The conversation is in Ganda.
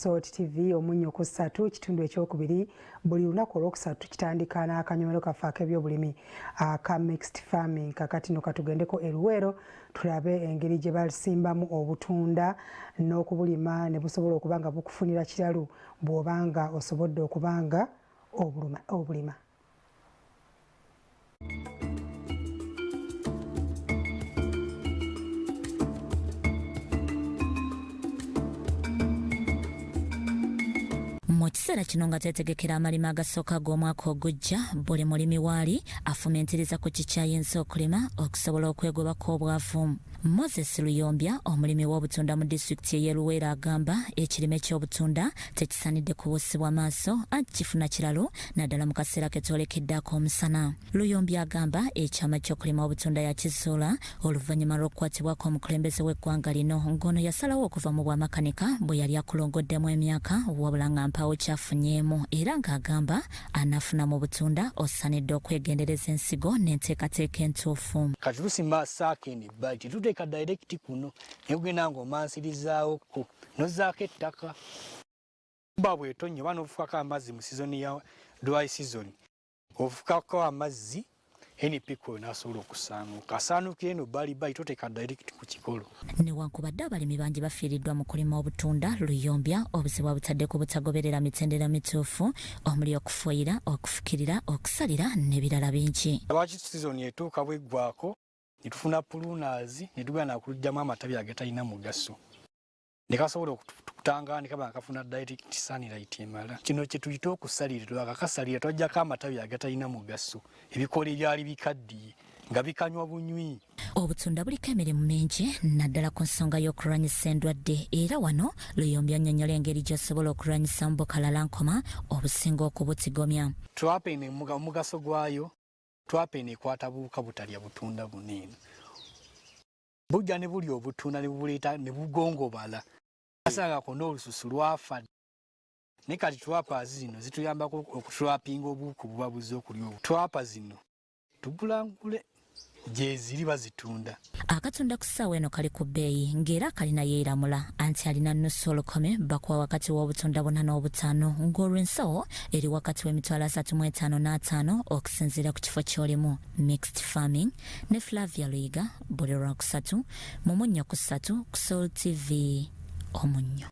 Salt TV omunnyo ku 3 kitundu ekyokubiri buli lunaku olwokusatu kitandika n'akanyomero kaffe ak'ebyobulimi aka mixed farming. Kakati no katugendeko eruwero tulabe engeri gye basimbamu obutunda n'okubulima ne busobola okuba nga bukufunira kiralu bw'obanga osobodde okuba nga obulima. Mu kiseera kino nga tetegekera amalima agasooka g'omwaka ogujja, buli mulimi waali afumentiriza ku kikyayinza okulima okusobola okwegobako obwavu. Moses Luyombya, omulimi w'obutunda mu disitulikiti y'e Luweero, agamba ekirime ky'obutunda tekisaanidde kubuusibwa maaso anti kifuna kiralu naddala mu kaseera ke twolekedde ak'omusana. Luyombya agamba ekyama ky'okulima obutunda yakizuula oluvannyuma lw'okukwatibwako omukulembeze w'eggwanga lino ng'ono yasalawo okuva mu bwamakanika bwe yali akulongoddemu emyaka wabula nga mpawo kyafunyeemu era ng'agamba anaafuna mu butunda osaanidde okwegendereza ensigo n'enteekateeka entuufu. Kati tusimba saakini bati tuteeka direct kuno negenda ng'omansirizaawoko nozzaako ettaka kuba bw'etonnya oba n'ofukako amazzi mu sizoni ya dry season ofukako amazzi NPK n'asobola okusaanuuka asaanuukira eno bali toteeka direct ku kikolo. Newankubadde abalimi bangi bafiiriddwa mu kulima obutunda, Luyombya obuzibu abutadde ku butagoberera mitendera mituufu omuli okufuuyira, okufukirira, okusalira n'ebirala bingi. Lwaki sizoni etuuka bweggwako ne tufuna prunazi ne tugenda nakulugyamu amatabi agatalina mugaso ne kasobola okutanga ne kaba kafuna direct sunlight emala. Kino kye tuyita okusalira, twakakasalira twajjako amatabi agatalina mugaso, ebikola ebyali bikaddiye nga bikanywa bunywi. Obutunda buliko emirimu mingi naddala ku nsonga y'okulwanyisa endwadde era wano Luyombya annyonnyola engeri gy'osobola okulwanyisa mbukalalankoma obusinga okubutigomya. Twapene omugaso gwayo twapene ekwata buwuka butalya butunda buneeno bujja ne buli obutunda ne bubuleeta ne bugongobala asangako n'olususu lwafa. Ne kati twapa zino zituyambako okutwapinga obuwuka buba buzze okulya obu. Twapa zino tugulangule gye ziri bazitunda. Akatunda ku ssaawa eno kali ku bbeeyi ng'era kalina yeeramula anti alina nnusu olukome bakuwa wakati w'obutunda 45 ng'olw'ensawo eri wakati w'emitwalo 35 n'ataano okusinziira ku kifo ky'olimu. Mixed farming ne Flavia Yiga buli lwakusatu mu munnyo ku 3 ku Soul TV omunnyo.